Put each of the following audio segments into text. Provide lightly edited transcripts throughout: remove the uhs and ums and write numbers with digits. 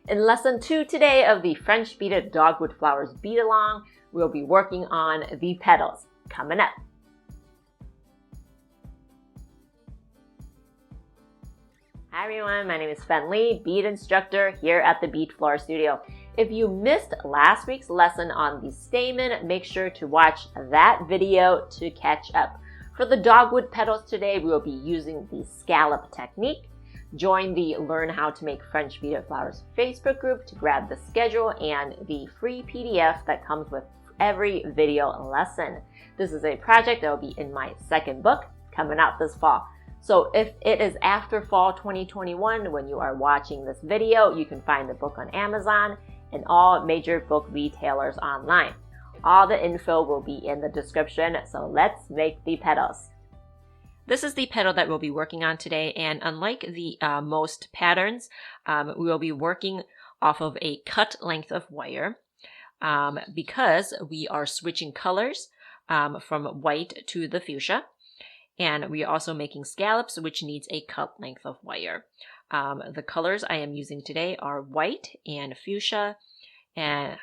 In lesson 2 today of the French beaded dogwood flowers bead along, we'll be working on the petals. Coming up. Hi everyone, my name is Fen Li, bead instructor here at the Bead Flora studio. If you missed last week's lesson on the stamen, make sure to watch that video to catch up. For the dogwood petals today, we will be using the scallop technique. Join the Learn How to Make French Beaded Flowers Facebook group to grab the schedule and the free PDF that comes with every video lesson. This is a project that will be in my second book coming out this fall. So if it is after fall 2021 when you are watching this video, you can find the book on Amazon and all major book retailers online. All the info will be in the description, so let's make the petals. This is the petal that we'll be working on today, and unlike the most patterns, we will be working off of a cut length of wire because we are switching colors from white to the fuchsia, and we are also making scallops, which needs a cut length of wire. The colors I am using today are white and fuchsia, and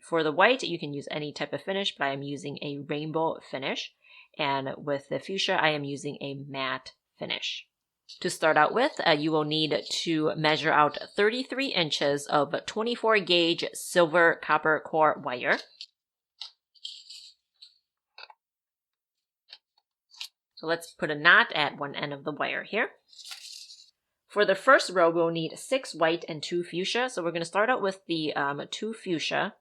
for the white, you can use any type of finish, but I am using a rainbow finish. And with the fuchsia, I am using a matte finish. To start out with, you will need to measure out 33 inches of 24 gauge silver copper core wire. So let's put a knot at one end of the wire here. For the first row, we'll need 6 white and 2 fuchsia. So we're going to start out with the 2 fuchsia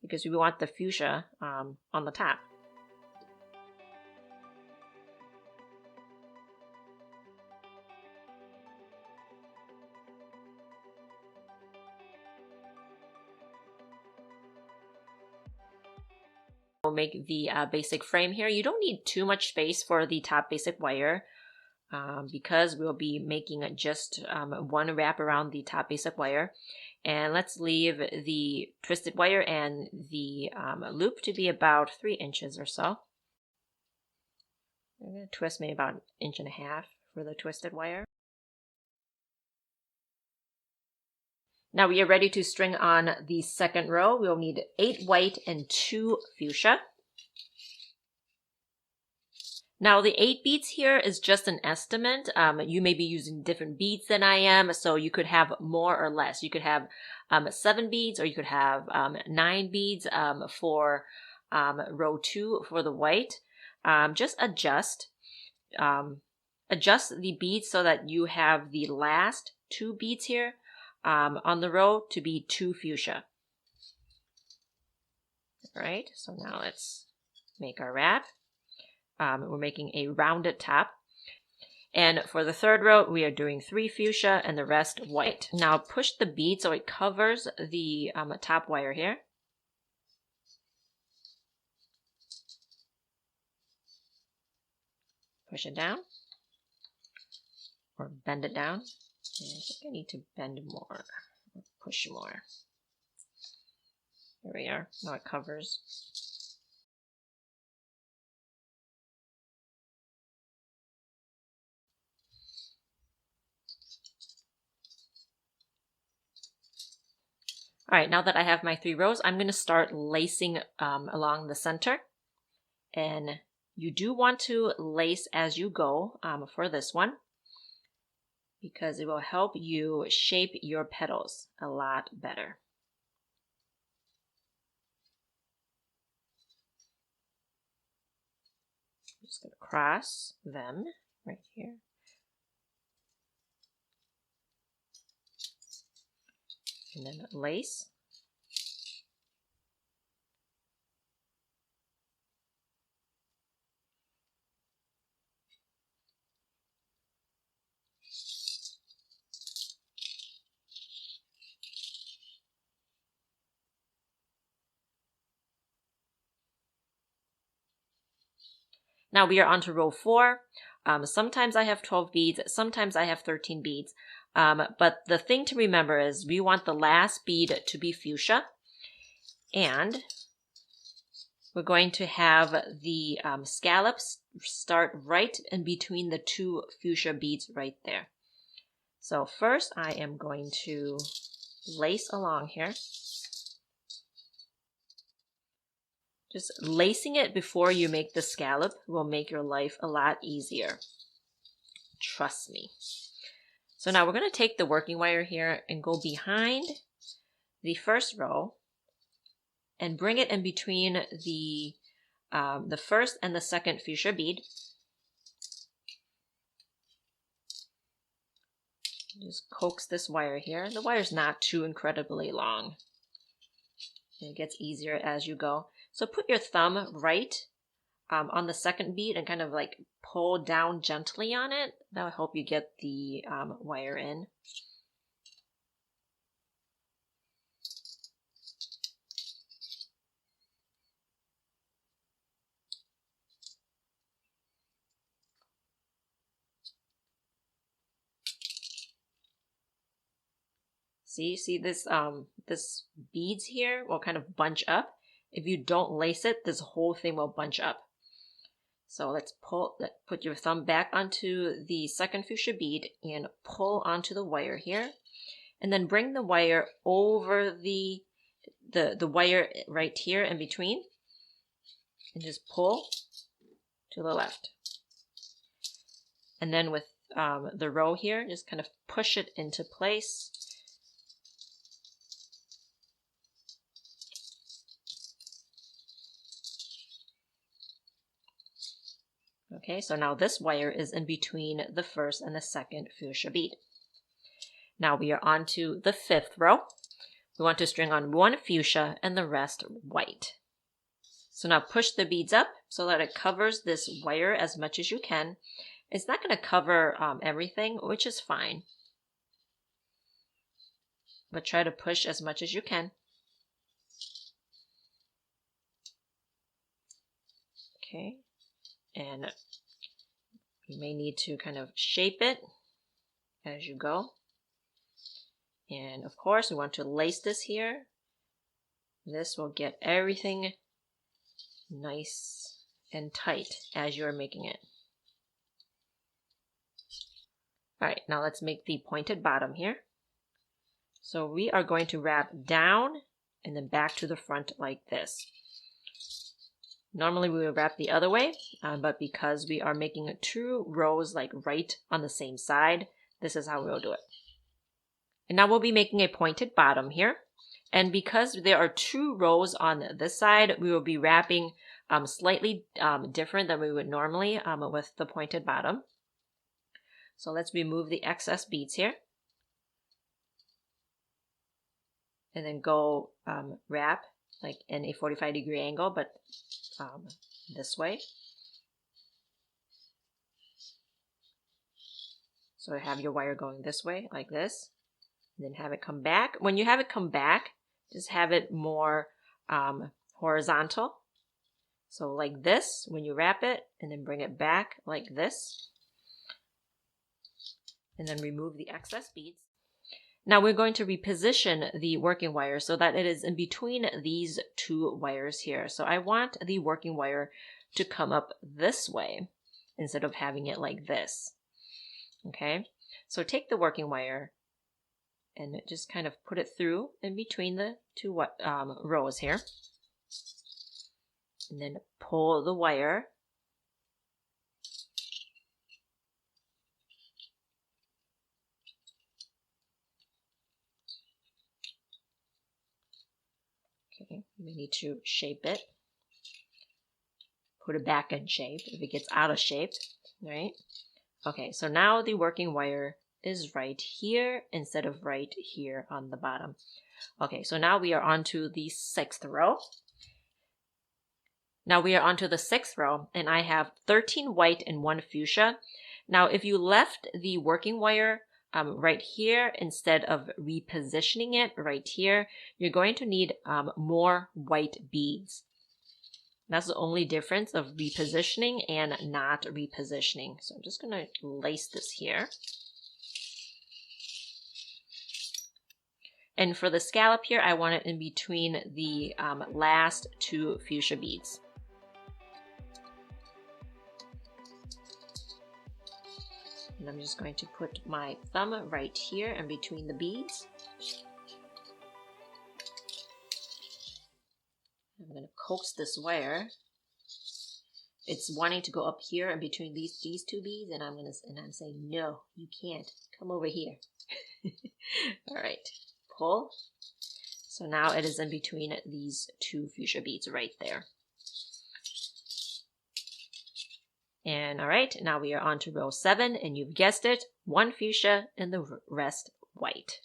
because we want the fuchsia on the top. We'll make the basic frame here. You don't need too much space for the top basic wire because we'll be making just one wrap around the top basic wire. And let's leave the twisted wire and the loop to be about 3 inches or so. I'm going to twist maybe about 1.5 inches for the twisted wire. Now we are ready to string on the second row. We'll need 8 white and 2 fuchsia. Now the 8 beads here is just an estimate. You may be using different beads than I am, so you could have more or less. You could have 7 beads or you could have 9 beads for row 2 for the white. Just adjust the beads so that you have the last 2 beads here on the row to be 2 fuchsia. All right, so now let's make our wrap. We're making a rounded top. And for the third row, we are doing 3 fuchsia and the rest white. Now push the bead so it covers the top wire here. Push it down or bend it down. I think I need to bend more, or push more. There we are. Now it covers. All right, now that I have my 3 rows, I'm going to start lacing along the center. And you do want to lace as you go for this one, because it will help you shape your petals a lot better. I'm just going to cross them right here. And then lace. Now we are on to row 4. Sometimes I have 12 beads, sometimes I have 13 beads. But the thing to remember is we want the last bead to be fuchsia. And we're going to have the scallops start right in between the 2 fuchsia beads right there. So first I am going to lace along here. Just lacing it before you make the scallop will make your life a lot easier. Trust me. So now we're going to take the working wire here and go behind the first row and bring it in between the first and the second fuchsia bead. Just coax this wire here. The wire's not too incredibly long. It gets easier as you go. So put your thumb right on the second bead and kind of like pull down gently on it. That will help you get the wire in. See this this beads here will kind of bunch up. If you don't lace it, this whole thing will bunch up. So let's put your thumb back onto the second fuchsia bead and pull onto the wire here. And then bring the wire over the wire right here in between. And just pull to the left. And then with the row here, just kind of push it into place. Okay, so now this wire is in between the first and the second fuchsia bead. Now we are on to the fifth row. We want to string on one fuchsia and the rest white. So now push the beads up so that it covers this wire as much as you can. It's not going to cover everything, which is fine. But try to push as much as you can. Okay. And you may need to kind of shape it as you go. And of course, we want to lace this here. This will get everything nice and tight as you're making it. All right, now let's make the pointed bottom here. So we are going to wrap down and then back to the front like this. Normally we would wrap the other way, but because we are making 2 rows like right on the same side, this is how we'll do it. And now we'll be making a pointed bottom here. And because there are 2 rows on this side, we will be wrapping slightly different than we would normally with the pointed bottom. So let's remove the excess beads here. And then go wrap like in a 45-degree angle, but this way. So have your wire going this way, like this. And then have it come back. When you have it come back, just have it more horizontal. So like this, when you wrap it, and then bring it back like this. And then remove the excess beads. Now we're going to reposition the working wire so that it is in between these 2 wires here. So I want the working wire to come up this way instead of having it like this. Okay, so take the working wire and just kind of put it through in between the 2 rows here. And then pull the wire. Okay, you may need to shape it. Put it back in shape if it gets out of shape, right? Okay, so now the working wire is right here instead of right here on the bottom. Okay, so now we are on to the 6th row. Now we are on to the 6th row, and I have 13 white and 1 fuchsia. Now if you left the working wire right here instead of repositioning it right here, you're going to need more white beads. That's the only difference of repositioning and not repositioning. So I'm just going to lace this here. And for the scallop here, I want it in between the last 2 fuchsia beads. And I'm just going to put my thumb right here in between the beads. going to coax this wire. It's wanting to go up here in between these two beads, and I'm saying, no, you can't. Come over here. All right, pull. So now it is in between these two fuchsia beads right there. And all right, now we are on to row 7, and you've guessed it, 1 fuchsia and the rest white.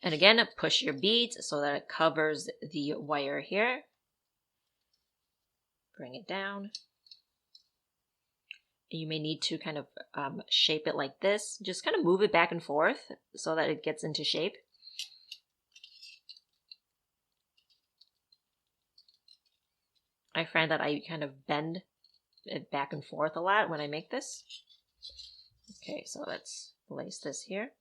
And again, push your beads so that it covers the wire here. Bring it down. You may need to kind of shape it like this. Just kind of move it back and forth so that it gets into shape. I find that I kind of bend it back and forth a lot when I make this. Okay, so let's lace this here.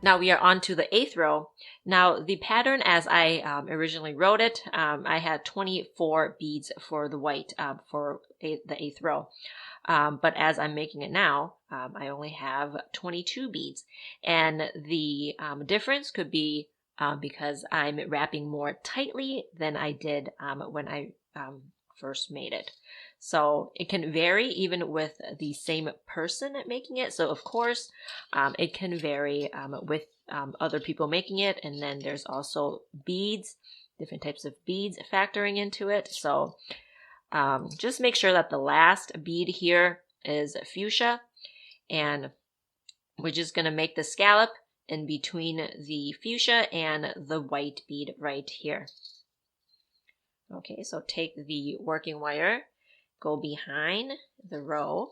Now we are on to the 8th row. Now the pattern as I originally wrote it, I had 24 beads for the white for the 8th row. But as I'm making it now, I only have 22 beads. And the difference could be because I'm wrapping more tightly than I did when I first made it. So it can vary even with the same person making it. So of course, it can vary with other people making it. And then there's also beads, different types of beads factoring into it. So just make sure that the last bead here is fuchsia, and we're just going to make the scallop in between the fuchsia and the white bead right here. Okay, so take the working wire, go behind the row,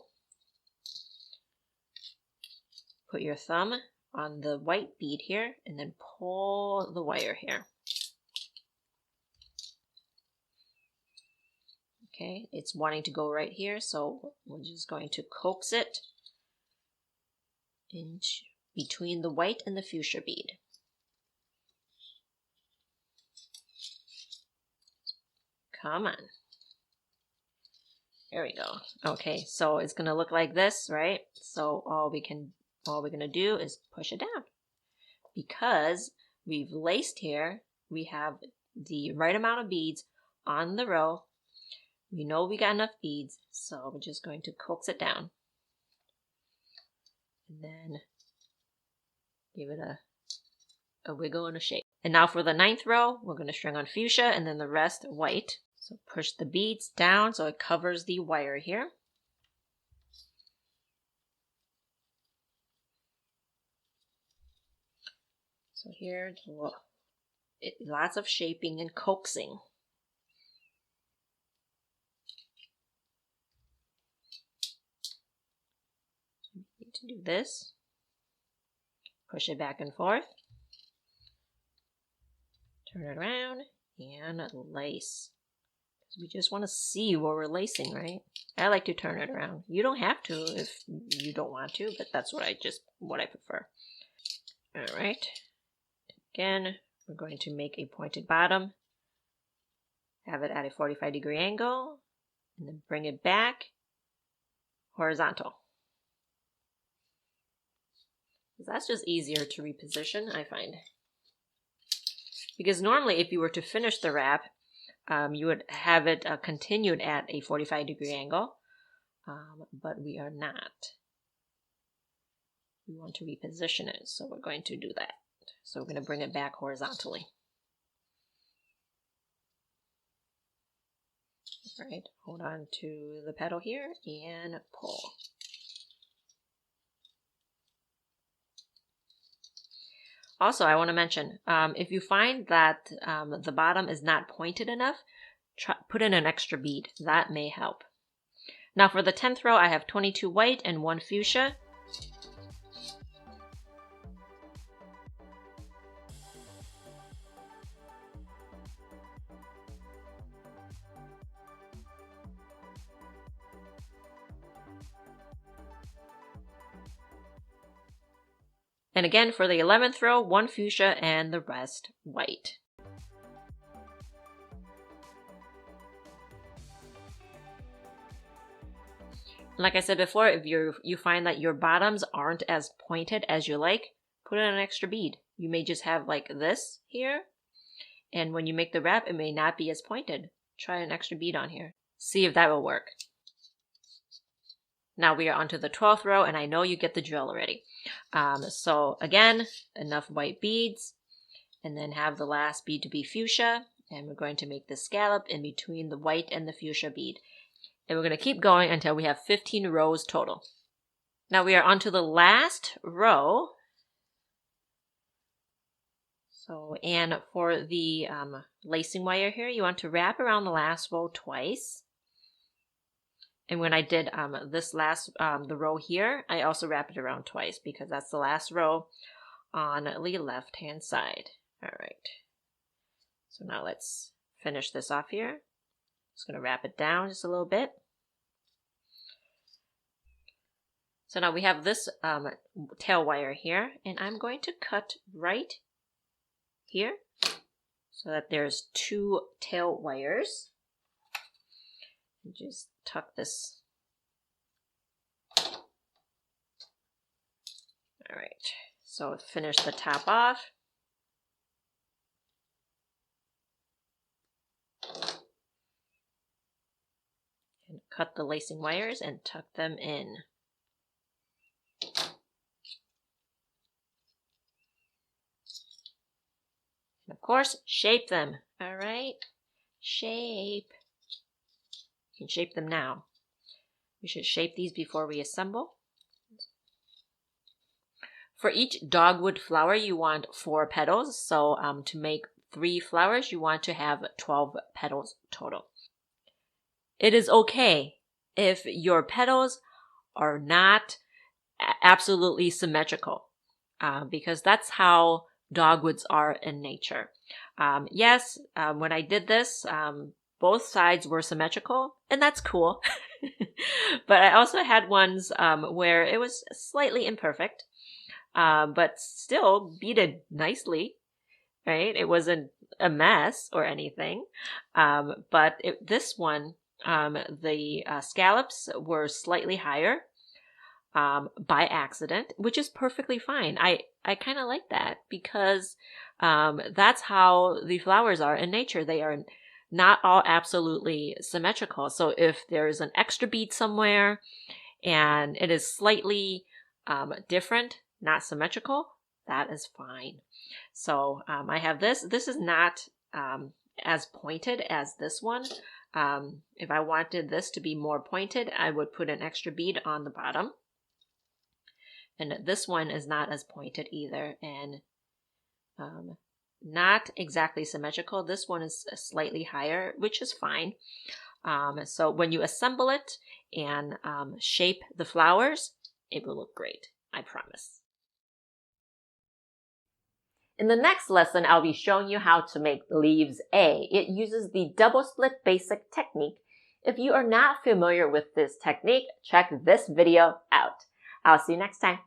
put your thumb on the white bead here, and then pull the wire here. Okay, it's wanting to go right here, so we're just going to coax it in between the white and the fuchsia bead. Come on. There we go. Okay, so it's gonna look like this, right? So all we're gonna do is push it down. Because we've laced here, we have the right amount of beads on the row. We know we got enough beads, so we're just going to coax it down. And then give it a wiggle and a shake. And now for the 9th row, we're going to string on fuchsia and then the rest white. So push the beads down so it covers the wire here. So here, lots of shaping and coaxing. To do this, push it back and forth, turn it around, and lace. Because we just want to see what we're lacing, right? I like to turn it around. You don't have to if you don't want to, but that's what I prefer. All right. Again, we're going to make a pointed bottom, have it at a 45-degree angle, and then bring it back horizontal. That's just easier to reposition, I find. Because normally if you were to finish the wrap, you would have it continued at a 45-degree angle, but we are not. We want to reposition it, so we're going to do that. So we're going to bring it back horizontally. All right, hold on to the petal here and pull. Also, I want to mention, if you find that the bottom is not pointed enough, put in an extra bead. That may help. Now for the 10th row, I have 22 white and 1 fuchsia. And again, for the 11th row, 1 fuchsia and the rest white. Like I said before, if you find that your bottoms aren't as pointed as you like, put in an extra bead. You may just have like this here, and when you make the wrap, it may not be as pointed. Try an extra bead on here. See if that will work. Now we are onto the 12th row, and I know you get the drill already. So again, enough white beads, and then have the last bead to be fuchsia, and we're going to make the scallop in between the white and the fuchsia bead. And we're going to keep going until we have 15 rows total. Now we are onto the last row. So, and for the lacing wire here, you want to wrap around the last row twice. And when I did this last, the row here, I also wrap it around twice because that's the last row on the left-hand side. All right. So now let's finish this off here. Just going to wrap it down just a little bit. So now we have this tail wire here, and I'm going to cut right here so that there's 2 tail wires. And just tuck this. All right, so finish the top off. And cut the lacing wires and tuck them in. And of course, shape them. All right, shape. You can shape them now. We should shape these before we assemble. For each dogwood flower, you want 4 petals. So to make 3 flowers, you want to have 12 petals total. It is okay if your petals are not absolutely symmetrical, because that's how dogwoods are in nature. Yes, when I did this, both sides were symmetrical, and that's cool. But I also had ones where it was slightly imperfect, but still beaded nicely, right? It wasn't a mess or anything. But this one, the scallops were slightly higher by accident, which is perfectly fine. I kind of like that because that's how the flowers are in nature. They are not all absolutely symmetrical. So if there's an extra bead somewhere and it is slightly different, not symmetrical, that is fine. So I have this. This is not as pointed as this one. If I wanted this to be more pointed, I would put an extra bead on the bottom. And this one is not as pointed either, and not exactly symmetrical. This one is slightly higher, which is fine. So when you assemble it and shape the flowers, it will look great, I promise. In the next lesson, I'll be showing you how to make leaves A. It uses the double split basic technique. If you are not familiar with this technique, check this video out. I'll see you next time.